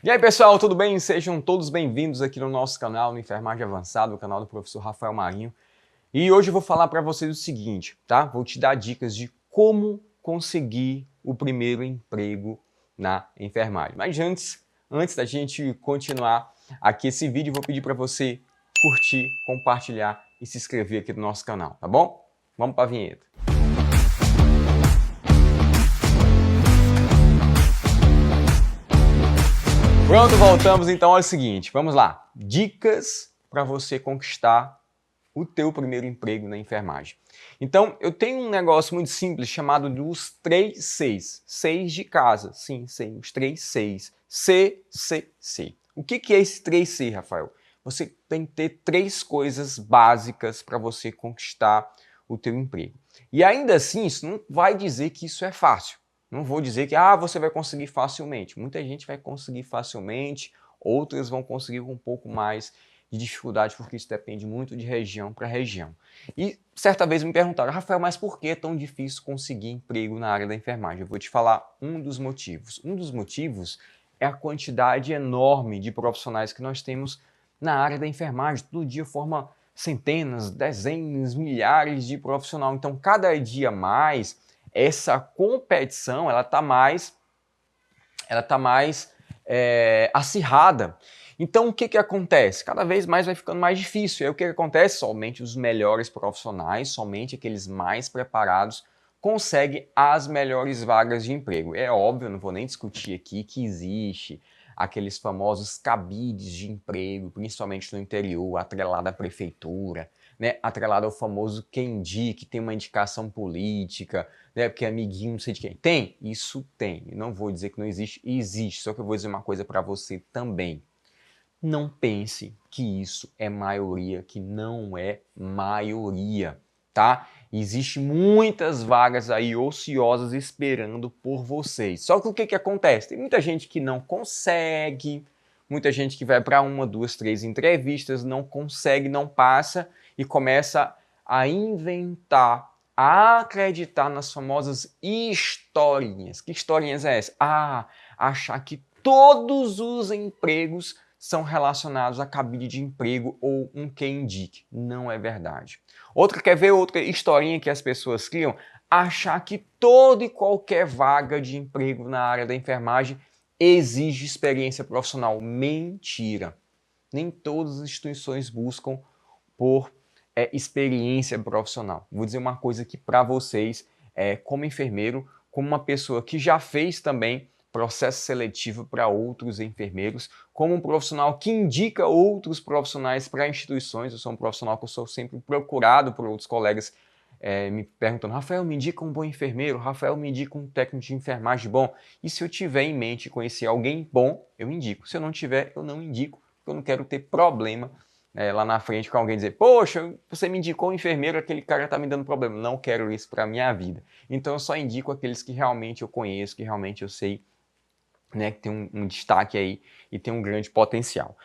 E aí pessoal, tudo bem? Sejam todos bem-vindos aqui no nosso canal, no Enfermagem Avançada, o canal do professor Rafael Marinho. E hoje eu vou falar para vocês o seguinte, tá? Vou te dar dicas de como conseguir o primeiro emprego na enfermagem. Mas antes da gente continuar aqui esse vídeo, eu vou pedir para você curtir, compartilhar e se inscrever aqui no nosso canal, tá bom? Vamos para a vinheta. Pronto, voltamos então. Olha o seguinte, vamos lá. Dicas para você conquistar o teu primeiro emprego na enfermagem. Então, eu tenho um negócio muito simples chamado dos 3 Cs. 6 de casa, sim, os 3 Cs. C, C, C. O que é esse 3C, Rafael? Você tem que ter 3 coisas básicas para você conquistar o teu emprego. E ainda assim, isso não vai dizer que isso é fácil. Não vou dizer que você vai conseguir facilmente. Muita gente vai conseguir facilmente, outras vão conseguir com um pouco mais de dificuldade, porque isso depende muito de região para região. E certa vez me perguntaram, Rafael, mas por que é tão difícil conseguir emprego na área da enfermagem? Eu vou te falar um dos motivos. Um dos motivos é a quantidade enorme de profissionais que nós temos na área da enfermagem. Todo dia forma centenas, dezenas, milhares de profissionais. Então, cada dia mais, essa competição ela tá mais acirrada. Então, o que acontece? Cada vez mais vai ficando mais difícil. E aí, o que acontece? Somente os melhores profissionais, somente aqueles mais preparados, conseguem as melhores vagas de emprego. É óbvio, não vou nem discutir aqui que existe aqueles famosos cabides de emprego, principalmente no interior, atrelado à prefeitura, né? Atrelado ao famoso quem indica, que tem uma indicação política, né? Porque amiguinho não sei de quem. Tem? Isso tem. Não vou dizer que não existe, existe. Só que eu vou dizer uma coisa para você também. Não pense que isso é maioria, que não é maioria, tá? Existem muitas vagas aí ociosas esperando por vocês. Só que o que acontece? Tem muita gente que não consegue, muita gente que vai para 1, 2, 3 entrevistas, não consegue, não passa e começa a inventar, a acreditar nas famosas historinhas. Que historinhas é essa? Achar que todos os empregos são relacionados a cabide de emprego ou um quem indique. Não é verdade. Quer ver outra historinha que as pessoas criam? Achar que toda e qualquer vaga de emprego na área da enfermagem exige experiência profissional. Mentira. Nem todas as instituições buscam por experiência profissional. Vou dizer uma coisa aqui para vocês, como enfermeiro, como uma pessoa que já fez também processo seletivo para outros enfermeiros, como um profissional que indica outros profissionais para instituições. Eu sou um profissional que eu sou sempre procurado por outros colegas me perguntando, Rafael, me indica um bom enfermeiro, Rafael, me indica um técnico de enfermagem bom. E se eu tiver em mente conhecer alguém bom, eu indico. Se eu não tiver, eu não indico, porque eu não quero ter problema lá na frente com alguém dizer, poxa, você me indicou um enfermeiro, aquele cara está me dando problema. Não quero isso para a minha vida. Então eu só indico aqueles que realmente eu conheço, que realmente eu sei, né, que tem um destaque aí e tem um grande potencial.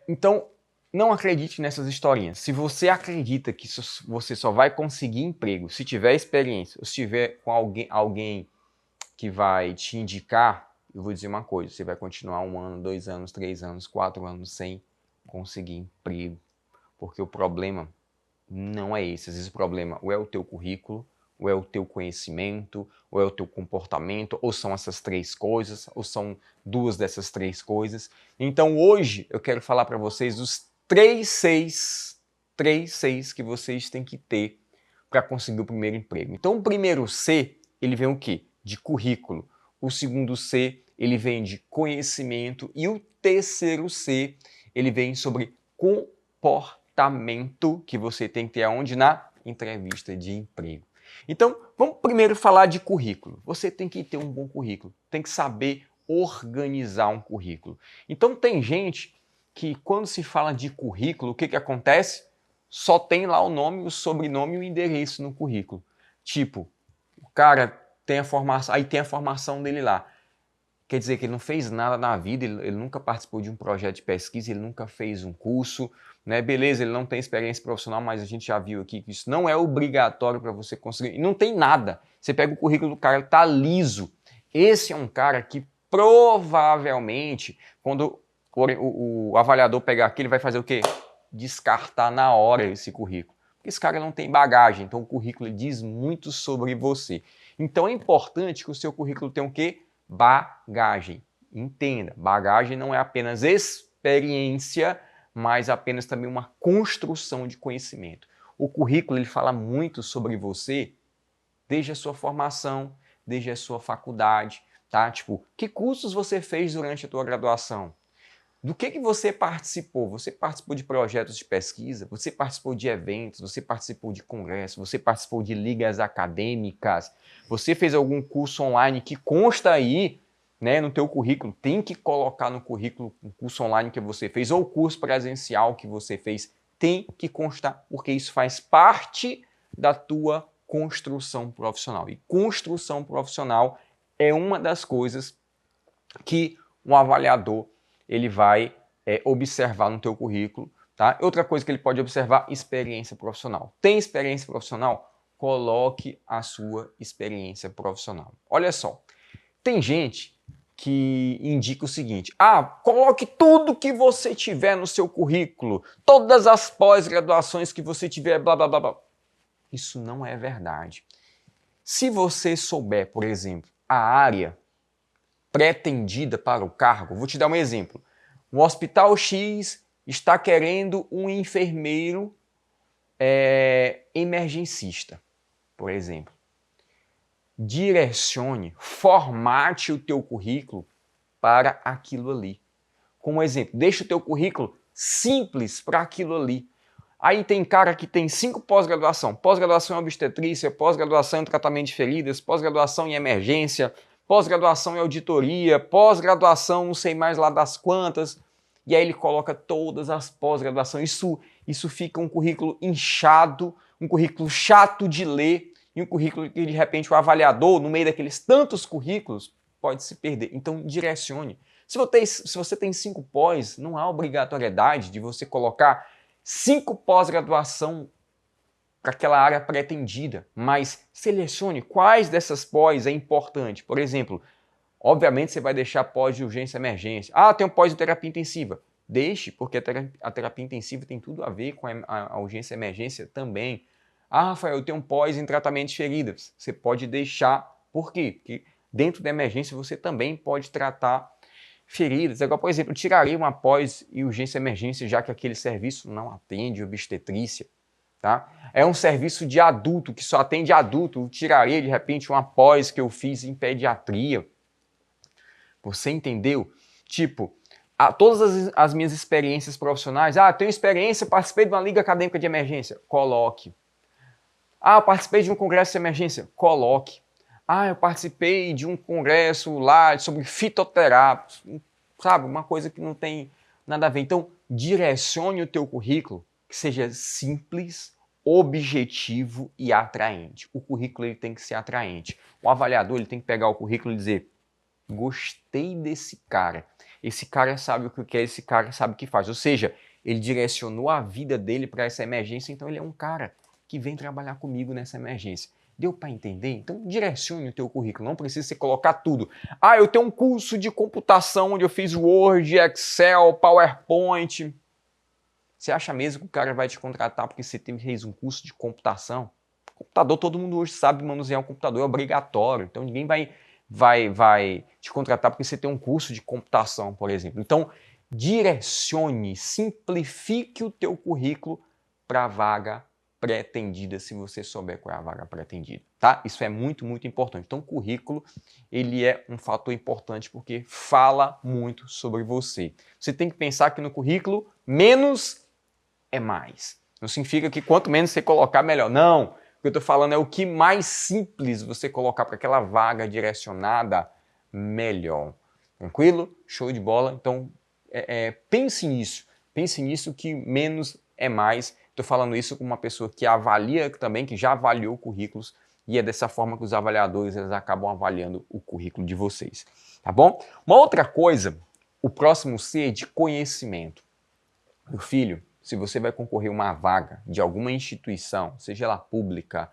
Então, não acredite nessas historinhas. Se você acredita que você só vai conseguir emprego se tiver experiência, ou se tiver com alguém que vai te indicar, eu vou dizer uma coisa, você vai continuar 1 ano, 2 anos, 3 anos, 4 anos sem conseguir emprego. Porque o problema não é esse. Às vezes o problema ou é o teu currículo, ou é o teu conhecimento, ou é o teu comportamento, ou são essas 3 coisas, ou são 2 dessas 3 coisas. Então hoje eu quero falar para vocês os 3 Cs que vocês têm que ter para conseguir o primeiro emprego. Então o primeiro C, ele vem o quê? De currículo. O segundo C, ele vem de conhecimento. E o terceiro C, ele vem sobre comportamento, que você tem que ter aonde? Na entrevista de emprego. Então, vamos primeiro falar de currículo. Você tem que ter um bom currículo, tem que saber organizar um currículo. Então, tem gente que quando se fala de currículo, o que acontece? Só tem lá o nome, o sobrenome e o endereço no currículo. Tipo, o cara tem a formação, aí tem a formação dele lá. Quer dizer que ele não fez nada na vida, ele nunca participou de um projeto de pesquisa, ele nunca fez um curso, né? Beleza, ele não tem experiência profissional, mas a gente já viu aqui que isso não é obrigatório para você conseguir. E não tem nada. Você pega o currículo do cara, ele tá liso. Esse é um cara que provavelmente, quando o avaliador pegar aqui, ele vai fazer o quê? Descartar na hora esse currículo. Porque esse cara não tem bagagem, então o currículo diz muito sobre você. Então é importante que o seu currículo tenha o quê? Bagagem. Entenda, bagagem não é apenas experiência, mas apenas também uma construção de conhecimento. O currículo ele fala muito sobre você desde a sua formação, desde a sua faculdade, tá? Tipo, que cursos você fez durante a tua graduação? Do que você participou? Você participou de projetos de pesquisa? Você participou de eventos? Você participou de congressos? Você participou de ligas acadêmicas? Você fez algum curso online que consta aí, né, no teu currículo? Tem que colocar no currículo o curso online que você fez ou o curso presencial que você fez. Tem que constar, porque isso faz parte da tua construção profissional. E construção profissional é uma das coisas que um avaliador ele vai observar no teu currículo, tá? Outra coisa que ele pode observar, experiência profissional. Tem experiência profissional? Coloque a sua experiência profissional. Olha só, tem gente que indica o seguinte, coloque tudo que você tiver no seu currículo, todas as pós-graduações que você tiver, blá, blá, blá, blá. Isso não é verdade. Se você souber, por exemplo, a área pretendida para o cargo, vou te dar um exemplo. O Hospital X está querendo um enfermeiro emergencista, por exemplo. Direcione, formate o teu currículo para aquilo ali. Como exemplo, deixa o teu currículo simples para aquilo ali. Aí tem cara que tem 5 pós-graduação. Pós-graduação em obstetrícia, pós-graduação em tratamento de feridas, pós-graduação em emergência, pós-graduação em auditoria, pós-graduação não sei mais lá das quantas. E aí ele coloca todas as pós-graduações. Isso fica um currículo inchado, um currículo chato de ler e um currículo que de repente o avaliador, no meio daqueles tantos currículos, pode se perder. Então direcione. Se você tem 5 pós, não há obrigatoriedade de você colocar 5 pós-graduação para aquela área pretendida, mas selecione quais dessas pós é importante. Por exemplo, obviamente você vai deixar pós de urgência e emergência. Tem um pós de terapia intensiva. Deixe, porque a terapia intensiva tem tudo a ver com a urgência e emergência também. Rafael, eu tenho um pós em tratamento de feridas. Você pode deixar, por quê? Porque dentro da emergência você também pode tratar feridas. Agora, por exemplo, eu tiraria uma pós e urgência e emergência, já que aquele serviço não atende obstetrícia. Tá? É um serviço de adulto, que só atende adulto. Eu tiraria, de repente, uma pós que eu fiz em pediatria. Você entendeu? Tipo, todas as minhas experiências profissionais, tenho experiência, participei de uma liga acadêmica de emergência. Coloque. Eu participei de um congresso de emergência. Coloque. Eu participei de um congresso lá sobre fitoterapia, sabe? Uma coisa que não tem nada a ver. Então, direcione o teu currículo que seja simples, objetivo e atraente. O currículo ele tem que ser atraente. O avaliador ele tem que pegar o currículo e dizer, gostei desse cara. Esse cara sabe o que quer, esse cara sabe o que faz. Ou seja, ele direcionou a vida dele para essa emergência, então ele é um cara que vem trabalhar comigo nessa emergência. Deu para entender? Então direcione o teu currículo, não precisa você colocar tudo. Eu tenho um curso de computação onde eu fiz Word, Excel, PowerPoint. Você acha mesmo que o cara vai te contratar porque você fez um curso de computação? Computador, todo mundo hoje sabe manusear um computador, é obrigatório. Então ninguém vai te contratar porque você tem um curso de computação, por exemplo. Então direcione, simplifique o teu currículo para a vaga pretendida, se você souber qual é a vaga pretendida, tá? Isso é muito, muito importante. Então, o currículo, ele é um fator importante porque fala muito sobre você. Você tem que pensar que no currículo, menos é mais. Não significa que quanto menos você colocar, melhor. Não. O que eu estou falando é o que mais simples você colocar para aquela vaga direcionada, melhor. Tranquilo? Show de bola? Então, pense nisso. Pense nisso que menos é mais. Estou falando isso com uma pessoa que avalia também, que já avaliou currículos, e é dessa forma que os avaliadores eles acabam avaliando o currículo de vocês. Tá bom? Uma outra coisa, o próximo C é de conhecimento. Meu filho, se você vai concorrer a uma vaga de alguma instituição, seja ela pública,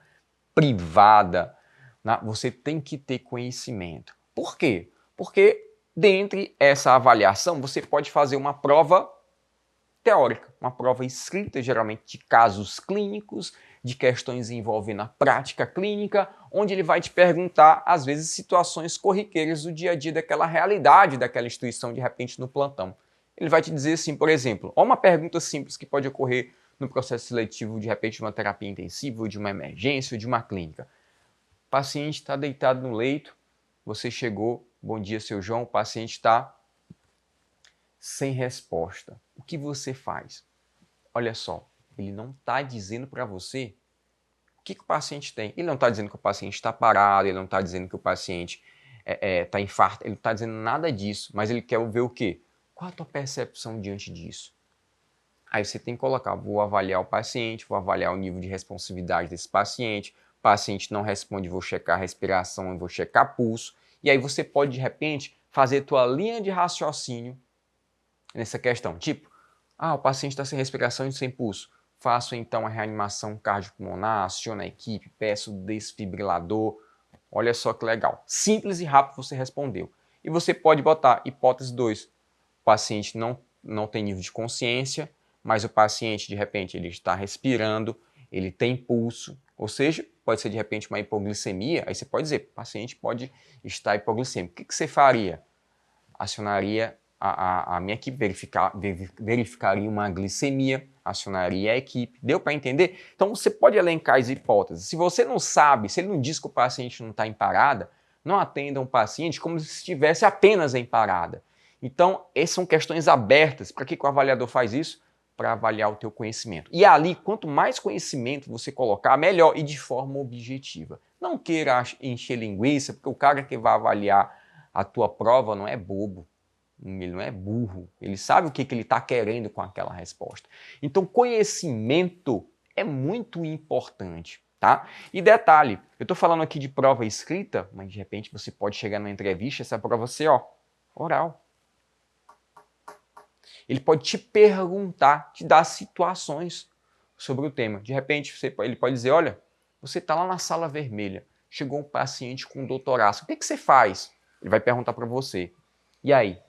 privada, você tem que ter conhecimento. Por quê? Porque dentre essa avaliação, você pode fazer uma prova teórica, uma prova escrita, geralmente de casos clínicos, de questões envolvendo a prática clínica, onde ele vai te perguntar, às vezes, situações corriqueiras do dia a dia daquela realidade daquela instituição, de repente, no plantão. Ele vai te dizer assim, por exemplo, ó, uma pergunta simples que pode ocorrer no processo seletivo, de repente, de uma terapia intensiva, de uma emergência, ou de uma clínica. O paciente está deitado no leito, você chegou, bom dia, seu João, o paciente está sem resposta. O que você faz? Olha só, ele não está dizendo para você o que o paciente tem. Ele não está dizendo que o paciente está parado, ele não está dizendo que o paciente está infarto, ele não está dizendo nada disso, mas ele quer ver o quê? Qual a tua percepção diante disso? Aí você tem que colocar, vou avaliar o paciente, vou avaliar o nível de responsividade desse paciente, o paciente não responde, vou checar a respiração, vou checar pulso, e aí você pode, de repente, fazer tua linha de raciocínio nessa questão. Tipo, o paciente está sem respiração e sem pulso. Faço então a reanimação cardiopulmonar, aciono a equipe, peço desfibrilador. Olha só que legal. Simples e rápido você respondeu. E você pode botar hipótese 2. O paciente não tem nível de consciência, mas o paciente, de repente, ele está respirando, ele tem pulso, ou seja, pode ser de repente uma hipoglicemia. Aí você pode dizer, o paciente pode estar hipoglicêmico. O que você faria? Acionaria a minha equipe, verificaria uma glicemia, acionaria a equipe. Deu para entender? Então você pode elencar as hipóteses. Se você não sabe, se ele não diz que o paciente não está em parada, não atenda um paciente como se estivesse apenas em parada. Então, essas são questões abertas. Para que o avaliador faz isso? Para avaliar o teu conhecimento. E ali, quanto mais conhecimento você colocar, melhor e de forma objetiva. Não queira encher linguiça, porque o cara que vai avaliar a tua prova não é bobo. Ele não é burro, ele sabe o que ele está querendo com aquela resposta. Então, conhecimento é muito importante, tá? E detalhe, eu estou falando aqui de prova escrita, mas de repente você pode chegar numa entrevista, essa prova ser, oral. Ele pode te perguntar, te dar situações sobre o tema. De repente, ele pode dizer, olha, você está lá na sala vermelha, chegou um paciente com dor torácica, o que você faz? Ele vai perguntar para você. E aí?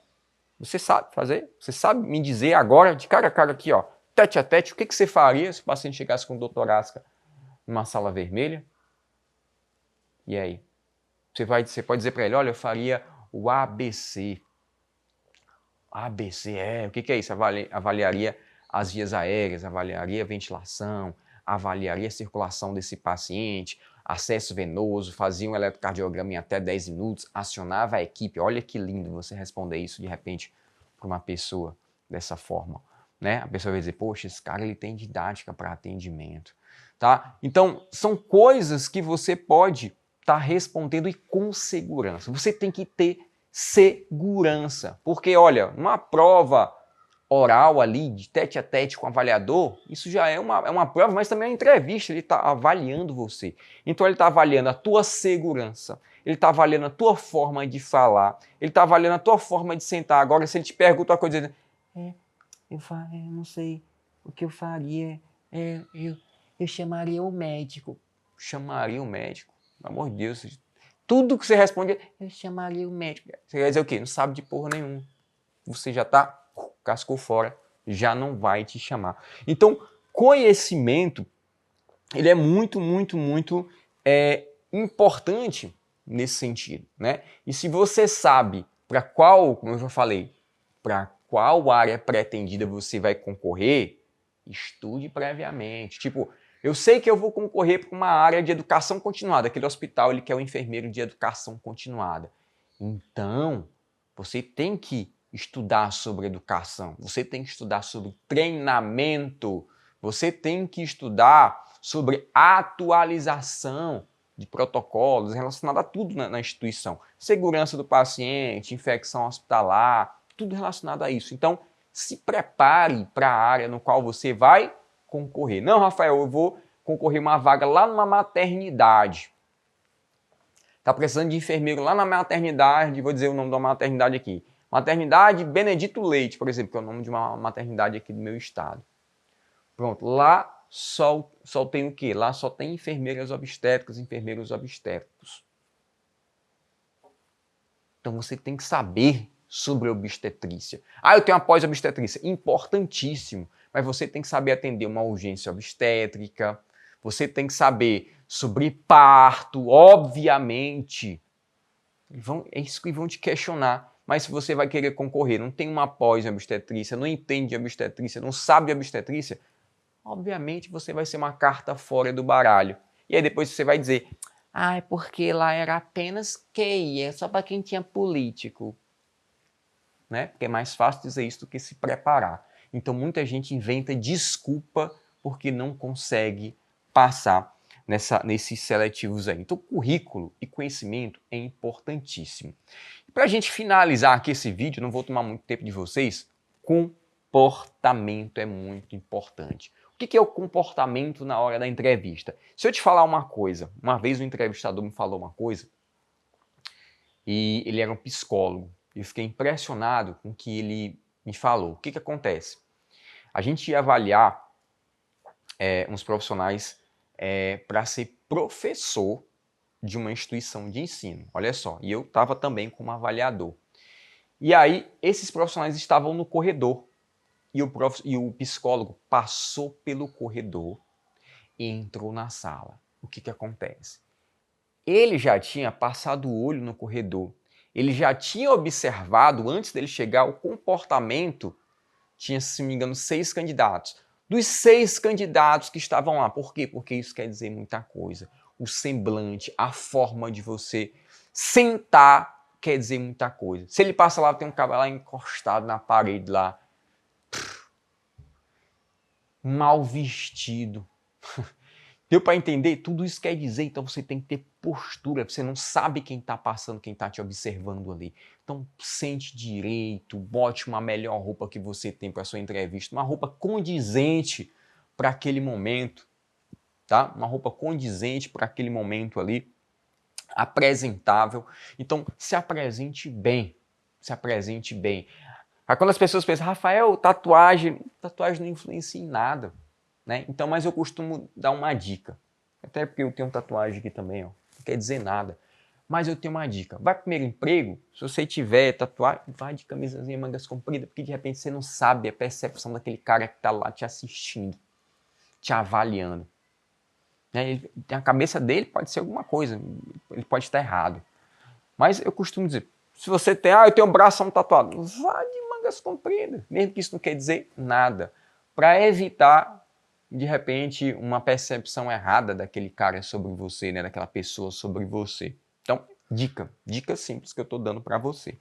Você sabe fazer? Você sabe me dizer agora, de cara a cara aqui, tete a tete, o que você faria se o paciente chegasse com dor torácica numa sala vermelha? E aí? Você pode dizer para ele, olha, eu faria o ABC. ABC, o que é isso? Avaliaria as vias aéreas, avaliaria a ventilação, avaliaria a circulação desse paciente, acesso venoso, fazia um eletrocardiograma em até 10 minutos, acionava a equipe. Olha que lindo você responder isso de repente para uma pessoa dessa forma, né? A pessoa vai dizer, poxa, esse cara ele tem didática para atendimento, tá? Então, são coisas que você pode estar respondendo e com segurança. Você tem que ter segurança, porque olha, uma prova oral ali, de tete a tete com o avaliador, isso já é uma prova, mas também é uma entrevista, ele está avaliando você. Então ele está avaliando a tua segurança, ele está avaliando a tua forma de falar, ele está avaliando a tua forma de sentar. Agora, se ele te pergunta uma coisa, eu não sei o que eu faria, eu chamaria o médico. Chamaria o médico? Pelo amor de Deus, tudo que você responde, eu chamaria o médico. Você quer dizer o quê? Não sabe de porra nenhuma. Você já está cascou fora, já não vai te chamar. Então, conhecimento, ele é muito, muito, muito importante nesse sentido, né? E se você sabe para qual, como eu já falei, para qual área pretendida você vai concorrer, estude previamente. Tipo, eu sei que eu vou concorrer para uma área de educação continuada. Aquele hospital, ele quer um enfermeiro de educação continuada. Então, você tem que estudar sobre educação, você tem que estudar sobre treinamento, você tem que estudar sobre atualização de protocolos relacionados a tudo na instituição. Segurança do paciente, infecção hospitalar, tudo relacionado a isso. Então, se prepare para a área no qual você vai concorrer. Não, Rafael, eu vou concorrer uma vaga lá numa maternidade. Está precisando de enfermeiro lá na maternidade, vou dizer o nome da maternidade aqui. Maternidade Benedito Leite, por exemplo, que é o nome de uma maternidade aqui do meu estado. Pronto, lá só tem o quê? Lá só tem enfermeiras obstétricas, enfermeiros obstétricos. Então você tem que saber sobre obstetrícia. Ah, eu tenho uma pós-obstetrícia. Importantíssimo. Mas você tem que saber atender uma urgência obstétrica, você tem que saber sobre parto, obviamente. É isso que vão te questionar. Mas se você vai querer concorrer, não tem uma pós em obstetrícia, não entende de obstetrícia, não sabe de obstetrícia, obviamente você vai ser uma carta fora do baralho. E aí depois você vai dizer, ah, é porque lá era apenas QI, é só para quem tinha político. Né? Porque é mais fácil dizer isso do que se preparar. Então muita gente inventa desculpa porque não consegue passar nesses seletivos aí. Então currículo e conhecimento é importantíssimo. Para a gente finalizar aqui esse vídeo, não vou tomar muito tempo de vocês, comportamento é muito importante. O que é o comportamento na hora da entrevista? Se eu te falar uma coisa, uma vez o entrevistador me falou uma coisa, e ele era um psicólogo, eu fiquei impressionado com o que ele me falou. O que acontece? A gente ia avaliar uns profissionais para ser professor de uma instituição de ensino. Olha só, e eu estava também como avaliador. E aí, esses profissionais estavam no corredor. E o psicólogo passou pelo corredor e entrou na sala. O que acontece? Ele já tinha passado o olho no corredor. Ele já tinha observado, antes dele chegar, o comportamento. Tinha, se não me engano, 6 candidatos. Dos 6 candidatos que estavam lá. Por quê? Porque isso quer dizer muita coisa. O semblante, a forma de você sentar quer dizer muita coisa. Se ele passa lá, tem um cabelo lá encostado na parede lá, mal vestido. Deu para entender? Tudo isso quer dizer, então você tem que ter postura, você não sabe quem está passando, quem está te observando ali. Então sente direito, bote uma melhor roupa que você tem para sua entrevista, uma roupa condizente para aquele momento, tá? Uma roupa condizente para aquele momento ali, apresentável. Então se apresente bem, se apresente bem. Aí quando as pessoas pensam, Rafael, tatuagem não influencia em nada. Né? Então, mas eu costumo dar uma dica. Até porque eu tenho tatuagem aqui também, ó. Não quer dizer nada. Mas eu tenho uma dica. Vai pro primeiro emprego, se você tiver tatuagem, vai de camisazinha mangas compridas, porque de repente você não sabe a percepção daquele cara que está lá te assistindo, te avaliando. Né? A cabeça dele pode ser alguma coisa, ele pode estar errado. Mas eu costumo dizer, se você tem, eu tenho um braço tatuado, vá de mangas compridas, mesmo que isso não quer dizer nada, para evitar de repente, uma percepção errada daquele cara sobre você, né? Daquela pessoa sobre você. Então, dica simples que eu estou dando para você,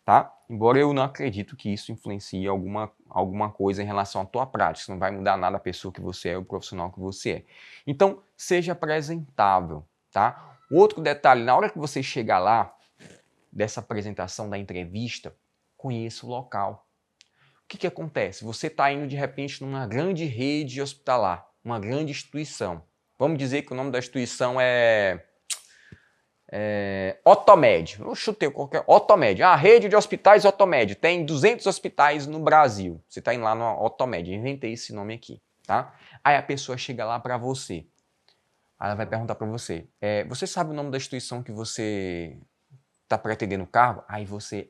tá? Embora eu não acredito que isso influencie alguma coisa em relação à tua prática, isso não vai mudar nada a pessoa que você é, o profissional que você é. Então, seja apresentável, tá? Outro detalhe, na hora que você chegar lá, dessa apresentação da entrevista, conheça o local. O que acontece? Você está indo de repente numa grande rede hospitalar, uma grande instituição. Vamos dizer que o nome da instituição é Otomed. Eu chutei qualquer Otomed. A rede de hospitais Otomed. Tem 200 hospitais no Brasil. Você está indo lá no Otomed. Inventei esse nome aqui, tá? Aí a pessoa chega lá para você. Aí ela vai perguntar para você. Você sabe o nome da instituição que você está pretendendo o cargo? Aí você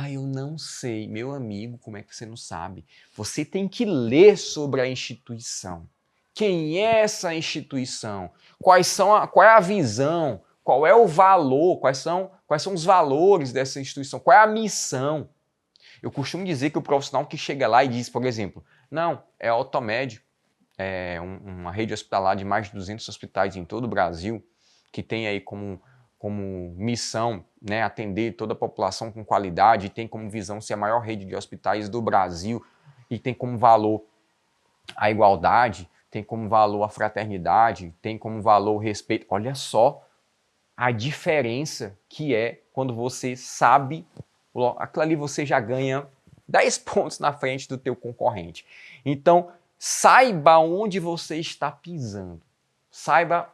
eu não sei. Meu amigo, como é que você não sabe? Você tem que ler sobre a instituição. Quem é essa instituição? Qual é a visão? Qual é o valor? Quais são os valores dessa instituição? Qual é a missão? Eu costumo dizer que o profissional que chega lá e diz, por exemplo, não, é a Otomed, uma rede hospitalar de mais de 200 hospitais em todo o Brasil, que tem aí como missão, né, atender toda a população com qualidade, e tem como visão ser a maior rede de hospitais do Brasil, e tem como valor a igualdade, tem como valor a fraternidade, tem como valor o respeito. Olha só a diferença que é quando você sabe, aquilo ali você já ganha 10 pontos na frente do teu concorrente. Então, saiba onde você está pisando, saiba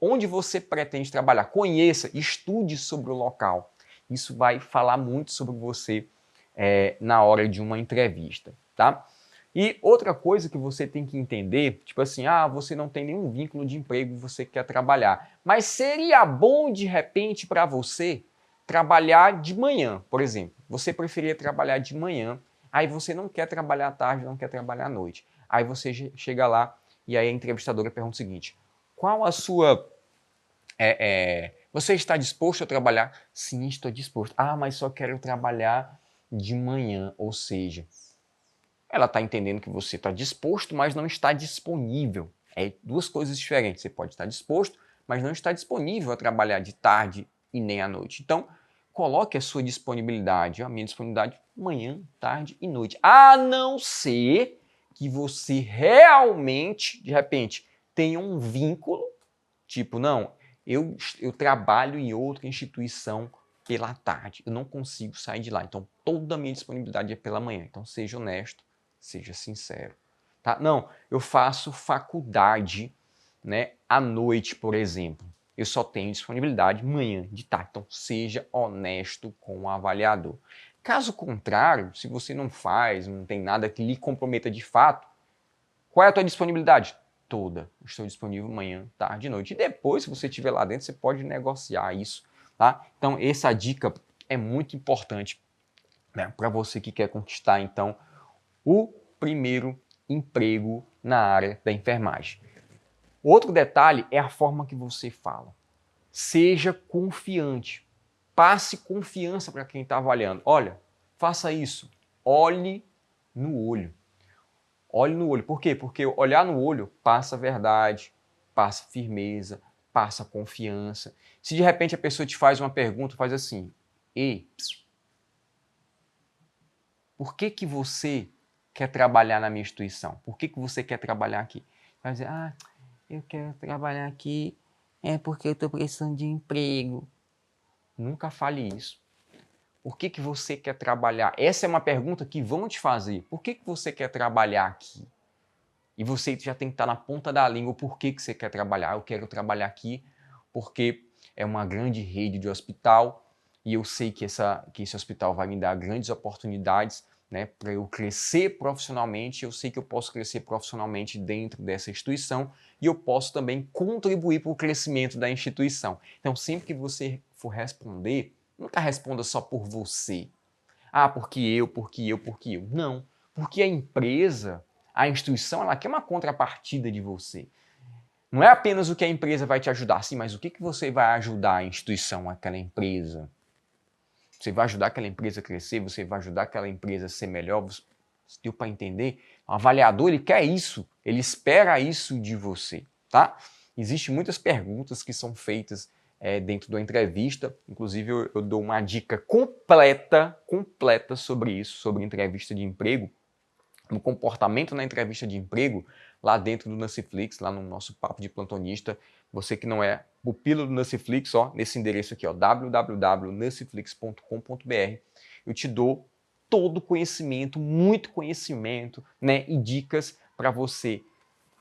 onde você pretende trabalhar, conheça, estude sobre o local. Isso vai falar muito sobre você na hora de uma entrevista, tá? E outra coisa que você tem que entender, tipo assim, você não tem nenhum vínculo de emprego, você quer trabalhar, mas seria bom de repente para você trabalhar de manhã, por exemplo. Você preferia trabalhar de manhã, aí você não quer trabalhar à tarde, não quer trabalhar à noite. Aí você chega lá e aí a entrevistadora pergunta o seguinte: qual a sua... você está disposto a trabalhar? Sim, estou disposto. Ah, mas só quero trabalhar de manhã, ou seja, ela está entendendo que você está disposto, mas não está disponível. É duas coisas diferentes. Você pode estar disposto, mas não está disponível a trabalhar de tarde e nem à noite. Então, coloque a sua disponibilidade, a minha disponibilidade, manhã, tarde e noite. A não ser que você realmente, de repente, tenha um vínculo, tipo, não, eu trabalho em outra instituição pela tarde, eu não consigo sair de lá, então toda a minha disponibilidade é pela manhã. Então seja honesto, seja sincero. Tá? Não, eu faço faculdade, né, à noite, por exemplo. Eu só tenho disponibilidade manhã, de tarde. Então seja honesto com o avaliador. Caso contrário, se você não faz, não tem nada que lhe comprometa de fato, qual é a tua disponibilidade? Toda. Estou disponível manhã, tarde e noite. E depois, se você estiver lá dentro, você pode negociar isso. Tá? Então, essa dica é muito importante, né, para você que quer conquistar, então, o primeiro emprego na área da enfermagem. Outro detalhe é a forma que você fala. Seja confiante. Passe confiança para quem está avaliando. Olha, faça isso. Olhe no olho. Olhe no olho. Por quê? Porque olhar no olho passa verdade, passa firmeza, passa confiança. Se de repente a pessoa te faz uma pergunta, faz assim: ei, por que você quer trabalhar na minha instituição? Por que você quer trabalhar aqui? Vai dizer: ah, eu quero trabalhar aqui porque eu estou precisando de emprego. Nunca fale isso. Por que você quer trabalhar? Essa é uma pergunta que vão te fazer. Por que você quer trabalhar aqui? E você já tem que estar na ponta da língua. Por que você quer trabalhar? Eu quero trabalhar aqui porque é uma grande rede de hospital e eu sei que esse hospital vai me dar grandes oportunidades, né, para eu crescer profissionalmente. Eu sei que eu posso crescer profissionalmente dentro dessa instituição e eu posso também contribuir para o crescimento da instituição. Então, sempre que você for responder, nunca responda só por você. Ah, porque eu. Não, porque a empresa, a instituição, ela quer uma contrapartida de você. Não é apenas o que a empresa vai te ajudar, sim, mas o que você vai ajudar a instituição, aquela empresa. Você vai ajudar aquela empresa a crescer, você vai ajudar aquela empresa a ser melhor. Você deu para entender? O avaliador, ele quer isso, ele espera isso de você, tá? Existem muitas perguntas que são feitas dentro da entrevista, inclusive eu dou uma dica completa sobre isso, sobre entrevista de emprego, o comportamento na entrevista de emprego, lá dentro do Nurseflix, lá no nosso papo de plantonista. Você que não é pupilo do Nurseflix, ó, nesse endereço aqui, ó, www.nurseflix.com.br, eu te dou todo o conhecimento, muito conhecimento, né, e dicas para você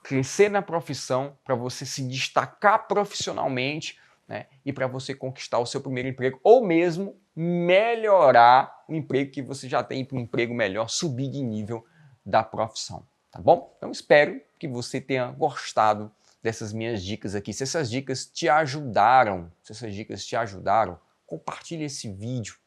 crescer na profissão, para você se destacar profissionalmente, né, e para você conquistar o seu primeiro emprego, ou mesmo melhorar o emprego que você já tem, para um emprego melhor, subir de nível da profissão, tá bom? Então espero que você tenha gostado dessas minhas dicas aqui. Se essas dicas te ajudaram, compartilhe esse vídeo,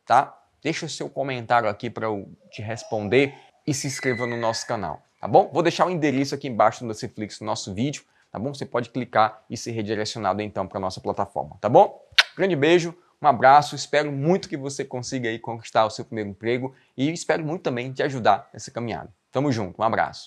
tá? Deixa o seu comentário aqui para eu te responder e se inscreva no nosso canal, tá bom? Vou deixar o endereço aqui embaixo no Nurseflix do nosso vídeo, tá bom? Você pode clicar e ser redirecionado então para a nossa plataforma, tá bom? Grande beijo, um abraço, espero muito que você consiga aí conquistar o seu primeiro emprego e espero muito também te ajudar nessa caminhada. Tamo junto, um abraço.